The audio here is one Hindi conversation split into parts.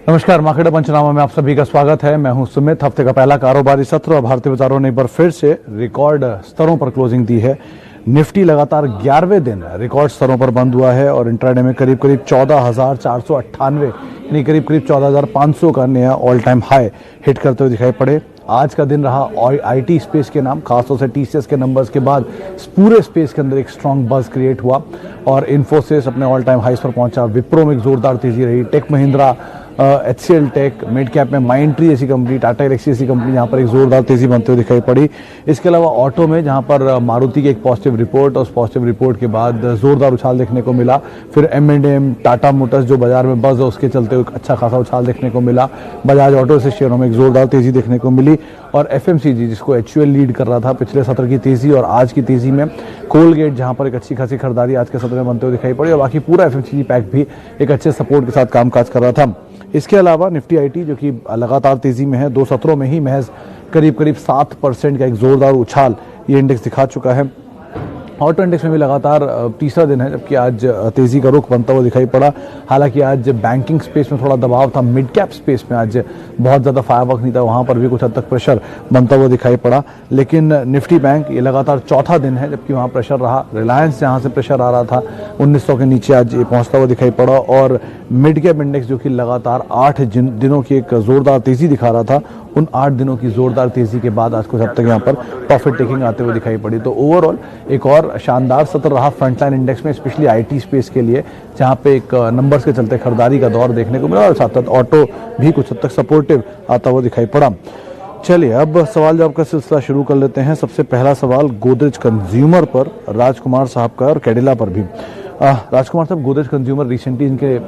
नमस्कार, मार्केट पंचनामा में आप सभी का स्वागत है। मैं हूं सुमित। हफ्ते का पहला कारोबारी सत्र और भारतीय बाजारों ने एक बार फिर से रिकॉर्ड स्तरों पर क्लोजिंग दी है। निफ्टी लगातार 11वें दिन रिकॉर्ड स्तरों पर बंद हुआ है और इंट्राडे में करीब 14,498 यानी करीब 14,500 का नया ऑल टाइम हाई हिट करते हुए दिखाई पड़े। आज का दिन रहा आईटी स्पेस के नाम, खासतौर से टीसीएस के नंबर्स के बाद पूरे स्पेस के अंदर एक स्ट्रांग बज क्रिएट हुआ और इन्फोसिस अपने ऑल टाइम हाइस पर पहुंचा। विप्रो में एक जोरदार तेजी रही। Tech Mahindra, HCL Tech, mid cap में माइंट्री जैसी कंपनी, टाटा एलेक्सी जैसी कंपनी यहाँ पर एक जोरदार तेजी बनते हुए दिखाई पड़ी। इसके अलावा ऑटो में जहाँ पर मारुति की एक पॉजिटिव रिपोर्ट और उस पॉजिटिव रिपोर्ट के बाद जोरदार उछाल देखने को मिला। फिर M&M, टाटा मोटर्स जो बाजार में बज है उसके चलते एक अच्छा खासा उछाल देखने को मिला। बजाज ऑटो से शेयरों में एक जोरदार तेजी देखने को मिली और FMCG जिसको HUL लीड कर रहा था पिछले सत्र की तेजी और आज की तेजी में, कोलगेट जहाँ पर एक अच्छी खासी खरीदारी आज के सत्र में बनते हुए दिखाई पड़ी और बाकी पूरा FMCG पैक भी एक अच्छे सपोर्ट के साथ कामकाज कर रहा था। इसके अलावा निफ्टी आईटी जो कि लगातार तेजी में है, 2 सत्रों में ही महज करीब 7% का एक जोरदार उछाल ये इंडेक्स दिखा चुका है। ऑटो इंडेक्स में भी लगातार तीसरा दिन है जबकि आज तेजी का रुख बनता हुआ दिखाई पड़ा। हालांकि आज बैंकिंग स्पेस में थोड़ा दबाव था, मिड कैप स्पेस में आज बहुत ज़्यादा फायरवर्क नहीं था, वहां पर भी कुछ हद तक प्रेशर बनता हुआ दिखाई पड़ा। लेकिन निफ्टी बैंक ये लगातार चौथा दिन है जबकि वहाँ प्रेशर रहा। रिलायंस जहाँ से प्रेशर आ रहा था 1900 के नीचे आज ये पहुँचता हुआ दिखाई पड़ा और मिड कैप इंडेक्स जो कि लगातार 8 दिनों की एक जोरदार तेजी दिखा रहा था, उन 8 दिनों की जोरदार तेजी के बाद आज कुछ हद तक यहाँ पर प्रॉफिट टेकिंग आते हुए दिखाई पड़ी। तो ओवरऑल एक और शानदार सत्र रहा फ्रंटलाइन इंडेक्स में, स्पेशली आईटी स्पेस के लिए, जहाँ पे एक नंबर्स के चलते खरीदारी का दौर देखने को मिला और साथ साथ ऑटो भी कुछ हद तक सपोर्टिव आता हुआ दिखाई पड़ा। चलिए अब सवाल जवाब का सिलसिला शुरू कर लेते हैं। सबसे पहला सवाल गोदरेज कंज्यूमर पर राजकुमार साहब का और कैडिला पर भी। राजकुमार साहब, गोदरेज कंज्यूमर रिसेंटली इनके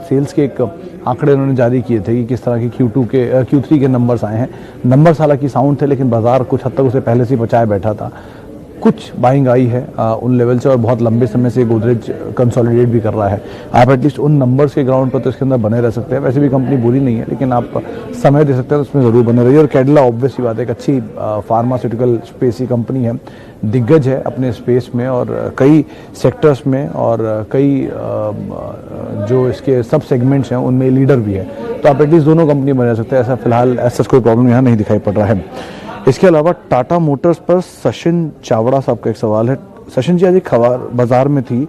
सेल्स के एक आंकड़े उन्होंने जारी किए थे कि किस तरह की Q3 के नंबर्स आए हैं। नंबर्स हालांकि साउंड थे लेकिन बाजार कुछ हद तक उसे पहले से बचाए बैठा था। कुछ बाइंग आई है उन लेवल से और बहुत लंबे समय से गोदरेज कंसोलिडेट भी कर रहा है। आप एटलीस्ट उन नंबर्स के ग्राउंड पर तो इसके अंदर बने रह सकते हैं। वैसे भी कंपनी बुरी नहीं है लेकिन आप समय दे सकते हैं तो उसमें ज़रूर बने रहिए। और कैडिला ऑब्वियस ही बात है, एक अच्छी फार्मास्यूटिकल स्पेस की कंपनी है, दिग्गज है अपने स्पेस में और कई सेक्टर्स में और कई जो इसके सब सेगमेंट्स हैं उनमें लीडर भी है। तो आप एटलीस्ट दोनों कंपनी बने रह सकते हैं। ऐसा फिलहाल ऐसा कोई प्रॉब्लम यहाँ नहीं दिखाई पड़ रहा है। इसके अलावा टाटा मोटर्स पर सचिन चावड़ा साहब का एक सवाल है। सचिन जी, आज एक खबर बाजार में थी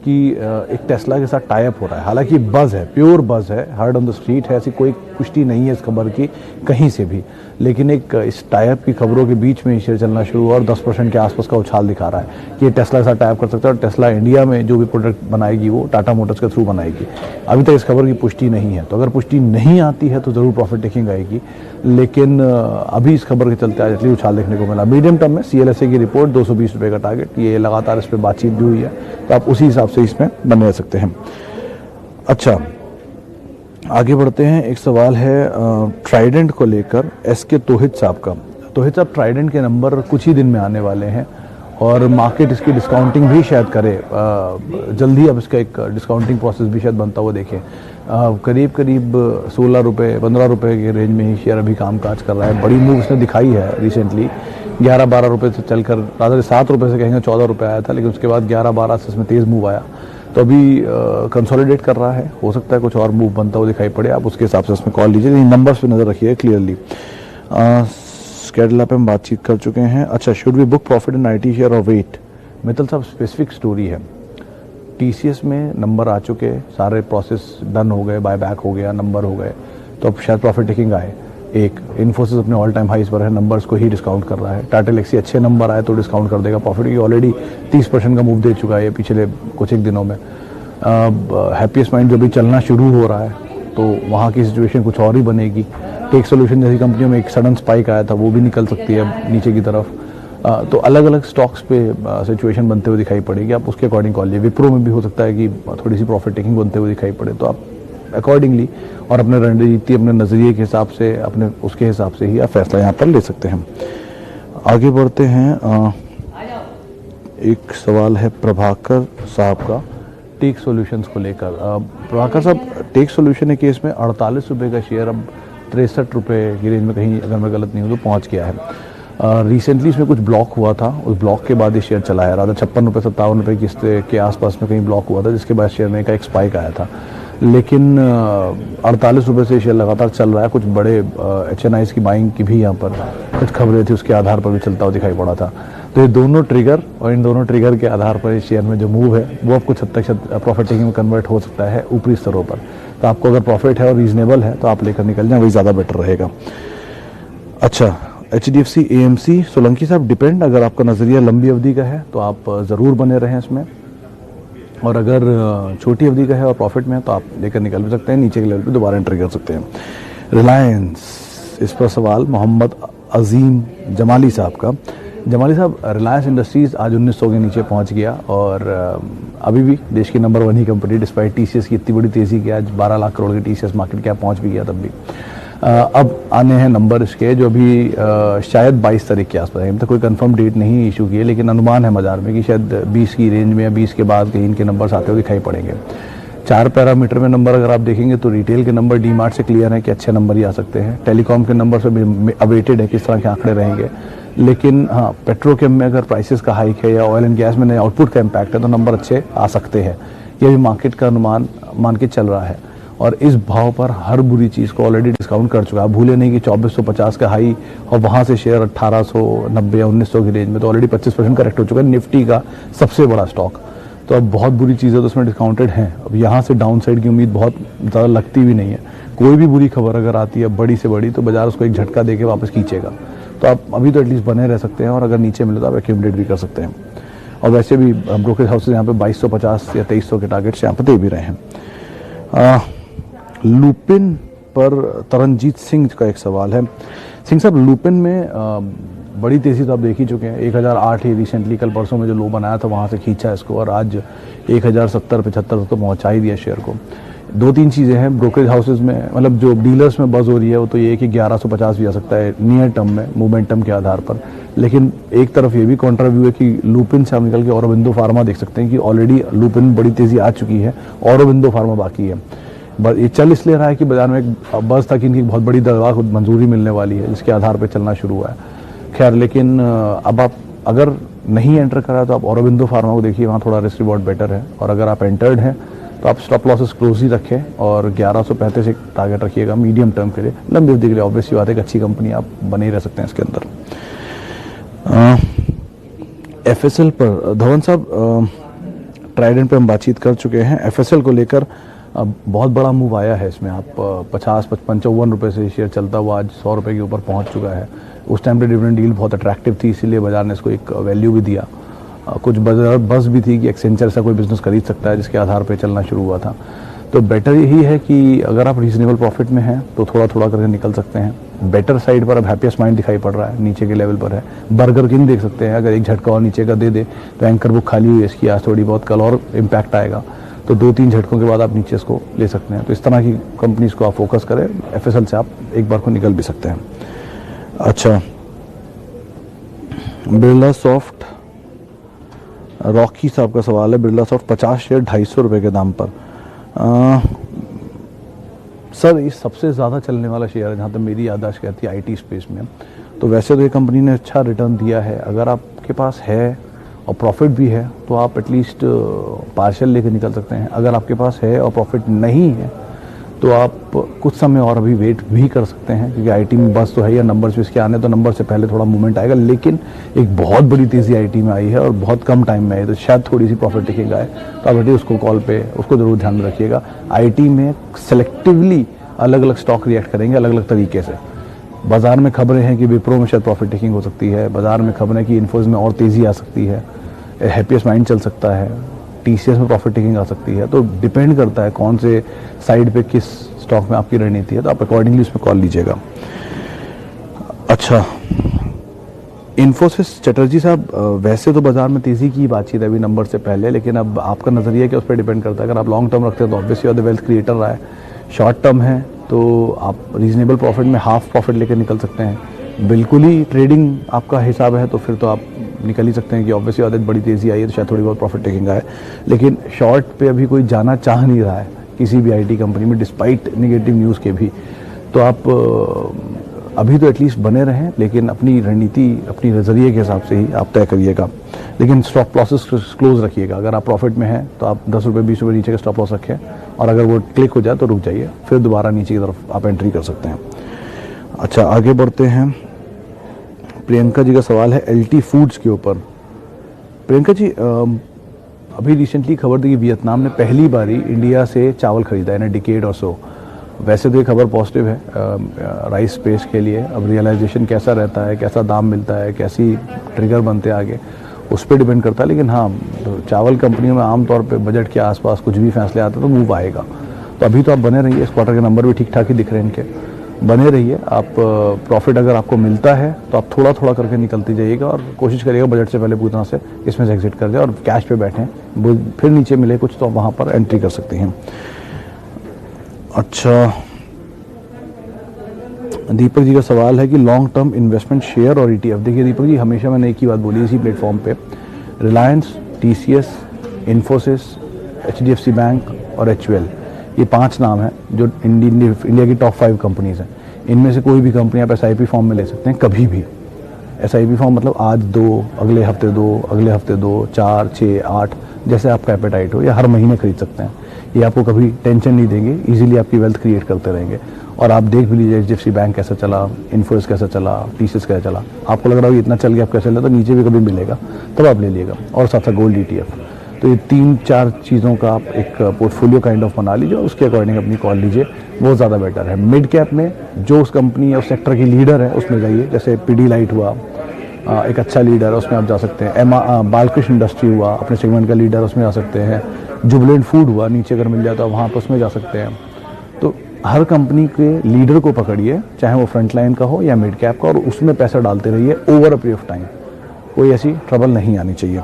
कि एक टेस्ला के साथ टाई अप हो रहा है। हालांकि बज़ है, प्योर बज़ है, हर्ड ऑन द स्ट्रीट है, ऐसी कोई पुष्टि नहीं है इस खबर की कहीं से भी, लेकिन एक इस टाई अप की खबरों के बीच में शेयर चलना शुरू हुआ और 10% के आसपास का उछाल दिखा रहा है कि टेस्ला के साथ टाई अप कर सकता है और टेस्ला इंडिया में जो भी प्रोडक्ट बनाएगी वो टाटा मोटर्स के थ्रू बनाएगी। अभी तक इस खबर की पुष्टि नहीं है, तो अगर पुष्टि नहीं आती है तो ज़रूर प्रॉफिट टेकिंग आएगी, लेकिन अभी इस खबर के चलते आज इतनी उछाल देखने को मिला। मीडियम टर्म में CLSA की रिपोर्ट 220 रुपये का टारगेट, ये लगातार इस पर बातचीत भी हुई है, तो आप उसी हिसाब से इसमें बने रह सकते हैं। अच्छा, आगे बढ़ते हैं। एक सवाल है ट्राइडेंट को लेकर SK तोहित साहब का। तोहित साहब, ट्राइडेंट के नंबर कुछ ही दिन में आने वाले हैं और मार्केट इसकी डिस्काउंटिंग भी शायद करे जल्दी। अब इसका एक डिस्काउंटिंग प्रोसेस भी शायद बनता हुआ देखें। करीब 16 रुपये 15 रुपये के रेंज में ही शेयर अभी कामकाज कर रहा है। बड़ी मूव इसने दिखाई है रिसेंटली, 11-12 रुपये से चलकर रादर 7 रुपये से कहेंगे 14 रुपये आया था, लेकिन उसके बाद 11-12 से इसमें तेज़ मूव आया, तो अभी कंसोलिडेट कर रहा है। हो सकता है कुछ और मूव बनता हुआ दिखाई पड़े, आप उसके हिसाब से इसमें कॉल लीजिए, नंबर्स पे नज़र रखिए क्लियरली। कैडिला पे हम बातचीत कर चुके हैं। अच्छा, should we book profit in IT share और वेट? मित्तल साहब, स्पेसिफिक स्टोरी है। TCS में नंबर आ चुके, सारे प्रोसेस डन हो गए, बाय बैक हो गया, नंबर हो गए, तो अब शायद प्रॉफिट टेकिंग आए। एक इन्फोसिस अपने ऑल टाइम हाइस पर है, नंबर्स को ही डिस्काउंट कर रहा है। टाटा एलेक्सी अच्छे नंबर आए तो डिस्काउंट कर देगा प्रॉफिट की, ऑलरेडी 30% का मूव दे चुका है पिछले कुछ एक दिनों में। हैप्पीएस्ट माइंड जो भी चलना शुरू हो रहा है तो वहाँ की सिचुएशन कुछ और ही बनेगी। टेक सोल्यूशन जैसी कंपनियों में एक सडन स्पाइक आया था, वो भी निकल सकती है नीचे की तरफ। तो अलग अलग स्टॉक्स पे सिचुएशन बनते हुए दिखाई पड़ेगी, आप उसके अकॉर्डिंग कॉल लीजिए। विप्रो में भी हो सकता है कि थोड़ी सी प्रॉफिट टेकिंग बनते हुए दिखाई पड़े, तो आप अकॉर्डिंगली और अपने रणनीति, अपने नज़रिए के हिसाब से, अपने उसके हिसाब से ही आप फैसला यहाँ पर ले सकते हैं। आगे बढ़ते हैं। एक सवाल है प्रभाकर साहब का टेक सॉल्यूशंस को लेकर। प्रभाकर साहब, टेक सॉल्यूशन के केस में 48 रुपये का शेयर अब 63 रुपये की रेंज में कहीं, अगर मैं गलत नहीं हूँ तो पहुँच गया है। रिसेंटली इसमें कुछ ब्लॉक हुआ था, उस ब्लॉक के बाद ये शेयर चला है। राधा 56 रुपये 57 रुपये की के आसपास में कहीं ब्लॉक हुआ था, जिसके बाद शेयर में का एक स्पाइक आया था। लेकिन 48 रुपये से शेयर लगातार चल रहा है। कुछ बड़े HNIs की बाइंग की भी यहाँ पर कुछ खबरें थी, उसके आधार पर भी चलता हुआ दिखाई पड़ा था। तो ये दोनों ट्रिगर और इन दोनों ट्रिगर के आधार पर इस शेयर में जो मूव है वो अब कुछ हद तक प्रॉफिट टेकिंग में कन्वर्ट हो सकता है ऊपरी स्तरों पर। तो आपको अगर प्रॉफिट है और रीजनेबल है तो आप लेकर निकल जाएं, वही ज़्यादा बेटर रहेगा। अच्छा, HDFC AMC सोलंकी साहब, डिपेंड, अगर आपका नज़रिया लंबी अवधि का है तो आप ज़रूर बने रहें इसमें, और अगर छोटी अवधि का है और प्रॉफिट में है तो आप लेकर निकल भी सकते हैं, नीचे के लेवल पे दोबारा एंट्री कर सकते हैं। रिलायंस, इस पर सवाल मोहम्मद अजीम जमाली साहब का। जमाली साहब, रिलायंस इंडस्ट्रीज़ आज 1900 के नीचे पहुंच गया और अभी भी देश की नंबर 1 ही कंपनी, डिस्पाइट TCS की इतनी बड़ी तेज़ी की आज 12 लाख करोड़ की TCS मार्केट कैप पहुंच भी गया तब भी। अब आने हैं नंबर इसके जो भी शायद 22 तारीख के आसपास है, तो कोई कंफर्म डेट नहीं इशू की है, लेकिन अनुमान है बाजार में कि शायद 20 की रेंज में या 20 के बाद कहीं इनके नंबर्स आते हुए दिखाई पड़ेंगे। 4 पैरामीटर में नंबर अगर आप देखेंगे तो रिटेल के नंबर डीमार्ट से क्लियर है कि अच्छे नंबर ही आ सकते हैं। टेलीकॉम के नंबर से भी अवेटेड है किस तरह के आंकड़े रहेंगे, लेकिन हाँ, पेट्रोकेम में अगर प्राइसेस का हाइक है या ऑयल एंड गैस में नए आउटपुट का इम्पैक्ट है तो नंबर अच्छे आ सकते हैं। ये भी मार्केट का अनुमान मान के चल रहा है, और इस भाव पर हर बुरी चीज़ को ऑलरेडी डिस्काउंट कर चुका है। आप भूले नहीं कि 2450 का हाई और वहाँ से शेयर 1890 या 1900 की रेंज में तो ऑलरेडी 25% करेक्ट हो चुका है, निफ्टी का सबसे बड़ा स्टॉक। तो अब बहुत बुरी चीज़ें तो उसमें डिस्काउंटेड हैं। अब यहाँ से डाउन साइड की उम्मीद बहुत ज़्यादा लगती भी नहीं है। कोई भी बुरी खबर अगर आती है बड़ी से बड़ी तो बाजार उसको एक झटका देके वापस खींचेगा। तो आप अभी तो एटलीस्ट बने रह सकते हैं, और अगर नीचे मिले तो आप एक्यूमुलेट भी कर सकते हैं। और वैसे भी ब्रोकरेज हाउसेज यहाँ पे 2250 या 2300 के टारगेट्स यहाँ पर दे भी रहे हैं। लुपिन पर तरनजीत सिंह का एक सवाल है। सिंह साहब, लुपिन में बड़ी तेज़ी तो आप देख ही चुके हैं। 1008 ही रिसेंटली कल परसों में जो लो बनाया था वहाँ से खींचा इसको, और आज 1070-75 तो पहुँचा ही दिया शेयर को। 2-3 चीज़ें हैं ब्रोकरेज हाउसेज में, मतलब जो डीलर्स में बज़ हो रही है वो तो ये है कि 1150 भी आ सकता है नियर टर्म में मोमेंटम के आधार पर। लेकिन एक तरफ ये भी काउंटर व्यू है कि लुपिन से हम निकल के औरोबिंदो फार्मा देख सकते हैं कि ऑलरेडी लुपिन बड़ी तेज़ी आ चुकी है, औरोबिंदो फार्मा बाकी है। ये चल इसलिए रहा है कि बाजार में एक बज़ था कि इनकी बहुत बड़ी दवा को मंजूरी मिलने वाली है, जिसके आधार पर चलना शुरू हुआ है। खैर, लेकिन अब आप अगर नहीं एंटर करा तो आप औरोबिंदो फार्मा को देखिए, वहाँ थोड़ा रिस्क रिवॉर्ड बेटर है। और अगर आप एंटर्ड हैं तो आप स्टॉप लॉसेस क्लोज ही रखें और 1135 एक टारगेट रखिएगा मीडियम टर्म के लिए। लंबी अवधि के लिए ऑब्वियसली बात है, एक अच्छी कंपनी आप बने ही रह सकते हैं इसके अंदर। FSL पर धवन साहब, ट्राइडेंट पे हम बातचीत कर चुके हैं। FSL को लेकर अब बहुत बड़ा मूव आया है इसमें। आप 50-55 रुपये से शेयर चलता हुआ आज 100 रुपये के ऊपर पहुंच चुका है। उस टाइम पे डिविडेंड डील बहुत अट्रैक्टिव थी, इसीलिए बाजार ने इसको एक वैल्यू भी दिया। कुछ बस भी थी कि एक्सेंचर ऐसा कोई बिजनेस खरीद सकता है, जिसके आधार पे चलना शुरू हुआ था। तो बेटर यही है कि अगर आप रीजनेबल प्रॉफिट में हैं तो थोड़ा थोड़ा करके निकल सकते हैं। बेटर साइड पर अब हैप्पीएस्ट माइंड दिखाई पड़ रहा है, नीचे के लेवल पर है। बर्गर किंग देख सकते हैं, अगर एक झटका और नीचे का दे दे तो एंकर बुक खाली हुई है इसकी, आज थोड़ी बहुत, कल और इम्पैक्ट आएगा। तो 2-3 झटकों के बाद आप नीचे इसको ले सकते हैं। तो इस तरह की कंपनीज को आप फोकस करें। FSL से आप एक बार को निकल भी सकते हैं। अच्छा, बिरला सॉफ्ट, रॉकी साहब का सवाल है। बिरला सॉफ्ट 50 शेयर 250 रुपये के दाम पर। सर, ये सबसे ज़्यादा चलने वाला शेयर है जहाँ तक मेरी याददाश्त कहती है IT स्पेस में। तो वैसे तो ये कंपनी ने अच्छा रिटर्न दिया है। अगर आपके पास है और प्रॉफिट भी है तो आप एटलीस्ट पार्शियल लेके निकल सकते हैं। अगर आपके पास है और प्रॉफिट नहीं है तो आप कुछ समय और अभी वेट भी कर सकते हैं, क्योंकि IT में बस तो है या नंबर्स भी इसके आने, तो नंबर से पहले थोड़ा मूवमेंट आएगा। लेकिन एक बहुत बड़ी तेज़ी IT में आई है और बहुत कम टाइम में आई, तो शायद थोड़ी सी प्रॉफिट टिकेगा है। तो आप बेटे उसको कॉल पे उसको ज़रूर ध्यान में रखिएगा। IT में सेलेक्टिवली अलग अलग स्टॉक रिएक्ट करेंगे अलग अलग तरीके से। बाजार में खबरें हैं कि विप्रो में शायद प्रॉफिट टेकिंग हो सकती है, बाजार में खबरें कि इन्फोसिस में और तेज़ी आ सकती है, हैप्पीएस्ट माइंड चल सकता है, TCS में प्रॉफिट टेकिंग आ सकती है। तो डिपेंड करता है कौन से साइड पे किस स्टॉक में आपकी रणनीति है, तो आप अकॉर्डिंगली उसमें कॉल लीजिएगा। अच्छा, इन्फोसिस, चटर्जी साहब, वैसे तो बाजार में तेज़ी की बातचीत है अभी नंबर से पहले, लेकिन अब आपका नज़रिया क्या उस पर डिपेंड करता है। अगर आप लॉन्ग टर्म रखते हैं तो ऑब्वियसली द वेल्थ क्रिएटर रहा है। शॉर्ट टर्म है तो आप रीजनेबल प्रॉफिट में हाफ प्रॉफिट लेकर निकल सकते हैं। बिल्कुल ही ट्रेडिंग आपका हिसाब है तो फिर तो आप निकल ही सकते हैं कि ऑब्वियसली आदत बड़ी तेज़ी आई है तो शायद थोड़ी बहुत प्रॉफिट टेकिंग आए। लेकिन शॉर्ट पे अभी कोई जाना चाह नहीं रहा है किसी भी IT कंपनी में, डिस्पाइट नेगेटिव न्यूज़ के भी। तो आप अभी तो एटलीस्ट बने रहें, लेकिन अपनी रणनीति अपनी नज़रिए के हिसाब से ही आप तय करिएगा। लेकिन स्टॉप लॉसेस क्लोज रखिएगा। अगर आप प्रॉफिट में हैं तो आप 10 रुपये 20 रुपये नीचे का स्टॉप लॉस रखें और अगर वो क्लिक हो जाए तो रुक जाइए, फिर दोबारा नीचे की तरफ आप एंट्री कर सकते हैं। अच्छा, आगे बढ़ते हैं। प्रियंका जी का सवाल है एलटी फूड्स के ऊपर। प्रियंका जी, अभी रिसेंटली खबर दी कि वियतनाम ने पहली बारी इंडिया से चावल खरीदा इन डिकेड और सो। वैसे तो ये खबर पॉजिटिव है राइस स्पेस के लिए। अब रियलाइजेशन कैसा रहता है, कैसा दाम मिलता है, कैसी ट्रिगर बनते हैं आगे, उस पर डिपेंड करता है। लेकिन हाँ, तो चावल कंपनियों में आमतौर पे बजट के आसपास कुछ भी फैसले आते हैं तो मूव आएगा। तो अभी तो आप बने रहिए, इस क्वार्टर के नंबर भी ठीक ठाक ही दिख रहे हैं इनके, बने रहिए आप। प्रॉफिट अगर आपको मिलता है तो आप थोड़ा थोड़ा करके निकलती जाइएगा और कोशिश करिएगा बजट से पहले पूरी तरह से इसमें से एग्जिट कर जाए और कैश पे बैठें। फिर नीचे मिले कुछ तो आप वहाँ पर एंट्री कर सकते हैं। अच्छा, दीपक जी का सवाल है कि लॉन्ग टर्म इन्वेस्टमेंट शेयर और ईटीएफ। देखिए दीपक जी, हमेशा मैंने एक ही बात बोली इसी प्लेटफॉर्म पे, Reliance, TCS, Infosys, HDFC bank और एचयूएल, ये 5 नाम हैं जो इंडिया की टॉप 5 कंपनीज हैं। इनमें से कोई भी कंपनी आप एसआईपी फॉर्म में ले सकते हैं कभी भी। एसआईपी फॉर्म मतलब आज 2, अगले हफ्ते 2, अगले हफ्ते 2, 4, 6, 8, जैसे आपका एपेटाइट हो, या हर महीने खरीद सकते हैं। ये आपको कभी टेंशन नहीं देंगे, इजीली आपकी वेल्थ क्रिएट करते रहेंगे। और आप देख भी लीजिए एचडीएफसी बैंक कैसा चला, इन्फोसिस कैसा चला, टीसीएस कैसा चला। आपको लग रहा हो इतना चल गया, आप कैसे चल रहा, तो नीचे भी कभी मिलेगा तब आप ले लीजिएगा। और साथ साथ गोल्ड ईटीएफ। तो ये 3-4 चीज़ों का आप एक पोर्टफोलियो काइंड ऑफ बना लीजिए, उसके अकॉर्डिंग अपनी कॉल लीजिए, वो ज़्यादा बेटर है। मिड कैप में जो उस कंपनी या उस सेक्टर की लीडर है उसमें जाइए, जैसे पीडीलाइट हुआ, एक अच्छा लीडर है, उसमें आप जा सकते हैं। बालकृष्ण इंडस्ट्री हुआ, अपने सेगमेंट का लीडर, उसमें जा सकते हैं। जुबिलेंट फूड हुआ, नीचे अगर मिल जाता है वहाँ पर उसमें जा सकते हैं। तो हर कंपनी के लीडर को पकड़िए, चाहे वो फ्रंट लाइन का हो या मिड कैप का, और उसमें पैसा डालते रहिए over a period of time. कोई ऐसी ट्रबल नहीं आनी चाहिए।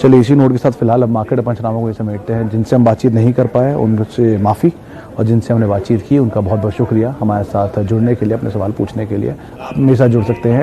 चलिए, इसी नोट के साथ फिलहाल अब मार्केट पंचनामों को समेटते हैं। जिनसे हम बातचीत नहीं कर पाए उनसे माफ़ी, और जिनसे हमने बातचीत की उनका बहुत बहुत शुक्रिया हमारे साथ जुड़ने के लिए, अपने सवाल पूछने के लिए। आप मेरे साथ जुड़ सकते हैं